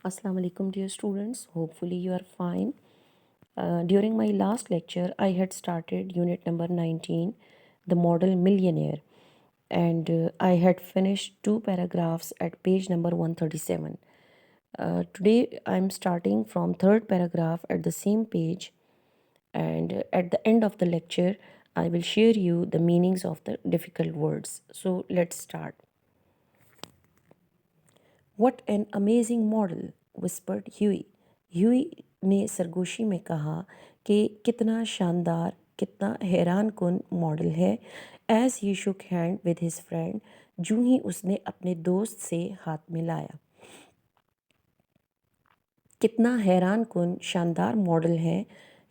Assalamu alaikum, dear students. Hopefully, you are fine. During my last lecture, I had started unit number 19, the model millionaire, and I had finished two paragraphs at page number 137. Today, I'm starting from third paragraph at the same page, and at the end of the lecture, I will share you the meanings of the difficult words. So, let's start. What an amazing model, whispered Huey. Huey ने सरगोशी में कहा कि कितना शानदार, कितना हैरान कुन model है। As he shook hand with his friend, जूं ही उसने अपने दोस्त से हाथ मिलाया। कितना हैरान कुन शानदार मॉडल है,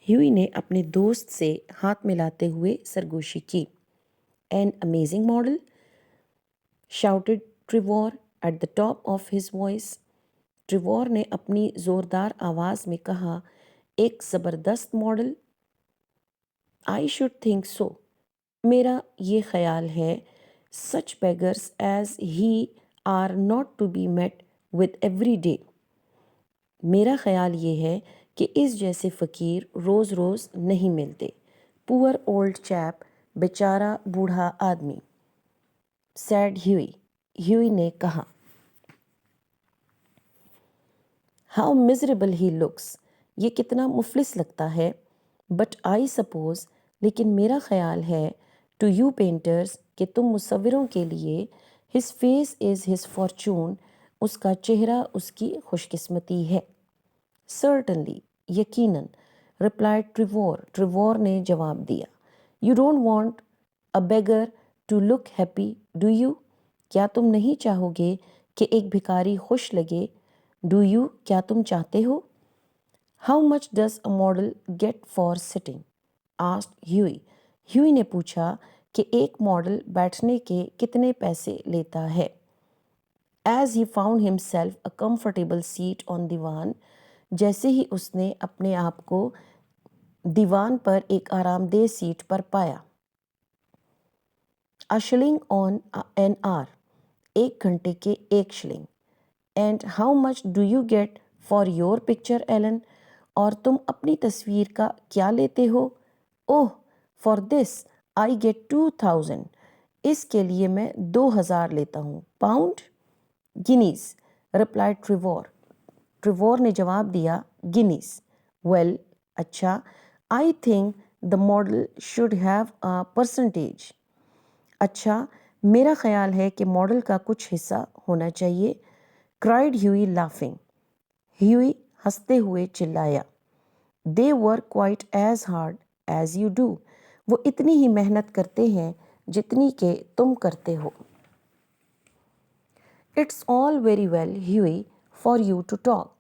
ह्यूई ने अपने दोस्त से हाथ मिलाते हुए सरगोशी की। An amazing model, shouted Trevor at the top of his voice. Trevor ने अपनी ज़ोरदार आवाज़ में कहा, एक ज़बरदस्त मॉडल। आई शुड थिंक सो, मेरा ये ख्याल है। Such beggars as he are not to be met with every day. मेरा ख्याल ये है कि इस जैसे फ़कीर रोज़ रोज़ नहीं मिलते। पुअर ओल्ड चैप, बेचारा बूढ़ा आदमी। सैड ह्यूई, ह्यूई ने कहा। हाउ मिजरेबल ही लुक्स, ये कितना मुफलिस लगता है। बट आई सपोज, लेकिन मेरा ख्याल है, टू यू पेंटर्स, कि तुम मुसव्विरों के लिए, his face is his Fortune, उसका चेहरा उसकी खुशकिस्मती है। सर्टनली, यकीनन, रिप्लाइड ट्रिवोर, ट्रिवोर ने जवाब दिया। You don't want a beggar to look happy, do you? क्या तुम नहीं चाहोगे कि एक भिखारी खुश लगे? डू यू, क्या तुम चाहते हो? How much does a model get for sitting? Asked Huey, Huey ने पूछा कि एक मॉडल बैठने के कितने पैसे लेता है। As he found himself a comfortable seat on divan, जैसे ही उसने अपने आप को दीवान पर एक आरामदेह सीट पर पाया। A shilling on an hour, एक घंटे के एक शिलिंग। And how much do you get for your picture Alan, और तुम अपनी तस्वीर का क्या लेते हो? Oh, for this I get 2000, इसके लिए मैं 2000 लेता हूँ। Pound? Guineas, replied Trevor, Trevor ने जवाब दिया, गिनीज। वेल, अच्छा, I think the model should have a percentage. अच्छा, मेरा ख्याल है कि मॉडल का कुछ हिस्सा होना चाहिए। क्राइड ह्यूई लाफिंग, ह्यूई हंसते हुए चिल्लाया। They work quite as hard as you do, वो इतनी ही मेहनत करते हैं जितनी कि तुम करते हो। It's all very well Hughie for you to talk,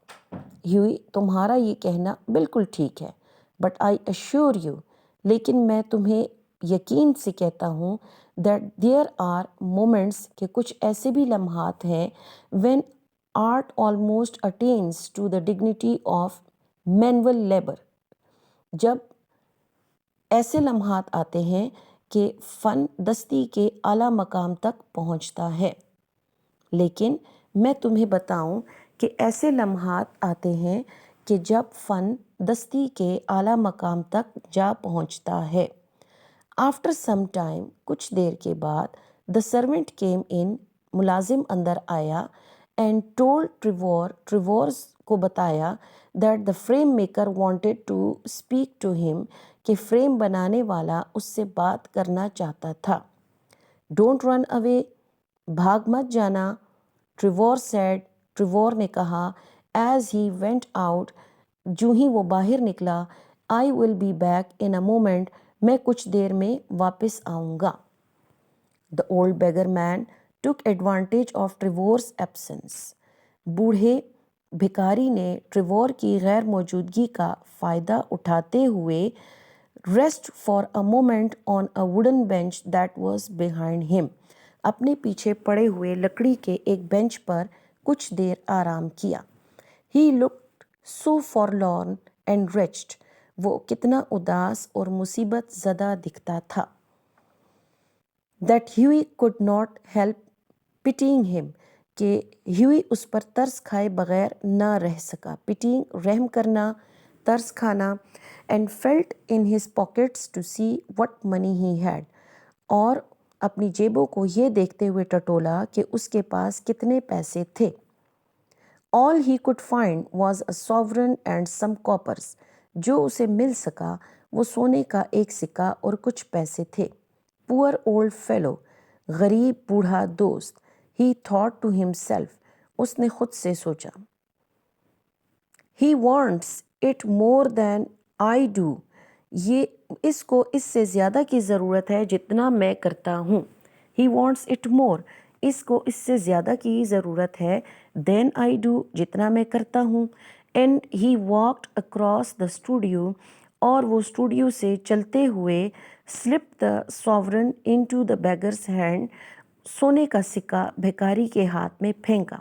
Hughie, तुम्हारा ये कहना बिल्कुल ठीक है, बट आई अश्योर यू, लेकिन मैं तुम्हें यकीन से कहता हूँ, दैट देयर आर मोमेंट्स, के कुछ ऐसे भी लम्हात हैं, when art almost attains to the dignity of manual labour, जब ऐसे लम्हात आते हैं कि फ़न दस्ती के आला मकाम तक पहुँचता है। लेकिन मैं तुम्हें बताऊं कि ऐसे लम्हात आते हैं कि जब फ़न दस्ती के आला मकाम तक जा पहुंचता है। आफ्टर सम टाइम, कुछ देर के बाद, द सर्वेंट केम इन, मुलाजिम अंदर आया, एंड टोल्ड ट्रिवोर, ट्रिवोर को बताया, that the frame maker wanted to speak to him, कि फ्रेम बनाने वाला उससे बात करना चाहता था। डोंट रन अवे, भाग मत जाना। ट्रिवोर सेड, ट्रिवोर ने कहा। एज ही वेंट आउट, जूं ही वो बाहर निकला। I will be back in a moment, मैं कुछ देर में वापस आऊँगा। The old beggar man took advantage of Trevor's absence, बूढ़े भिखारी ने ट्रिवोर की गैर मौजूदगी का फ़ायदा उठाते हुए rest for a moment on a wooden bench that was behind him, अपने पीछे पड़े हुए लकड़ी के एक बेंच पर कुछ देर आराम किया। ही लुक्ड सो फॉरलॉर्न एंड रेच्ड, वो कितना उदास और मुसीबत ज़दा दिखता था। That Hughie could not help pitying him, کہ ہیوئی اس پر ترس کھائے بغیر نہ رہ سکا. pitying رحم کرنا, ترس کھانا. and felt in his pockets to see what money he had اور اپنی جیبوں کو یہ دیکھتے ہوئے ٹٹولا کہ اس کے پاس کتنے پیسے تھے. all he could find was a sovereign and some coppers جو اسے مل سکا وہ سونے کا ایک سکہ اور کچھ پیسے تھے. poor old fellow غریب بوڑھا دوست. he thought to himself اس نے خود سے سوچا. he wants it more than I do یہ اس کو اس سے زیادہ کی ضرورت ہے جتنا میں کرتا ہوں. he wants it more اس کو اس سے زیادہ کی ضرورت ہے than I do جتنا میں کرتا ہوں. and he walked across the studio اور وہ اسٹوڈیو سے چلتے ہوئے slipped the sovereign into the beggar's hand سونے کا سکہ بھکاری کے ہاتھ میں پھینکا.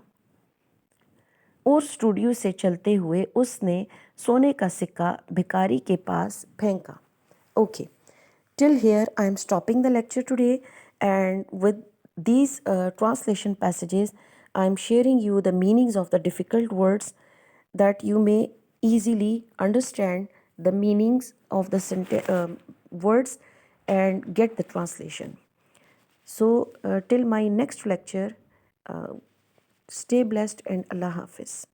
اور اسٹوڈیو سے چلتے ہوئے اس نے سونے کا سکہ بھکاری کے پاس پھینکا. Okay, till here I am stopping the lecture today, and with these translation passages I am sharing you the meanings of the difficult words that you may easily understand the meanings of the words and get the translation. So till my next lecture, stay blessed and Allah Hafiz.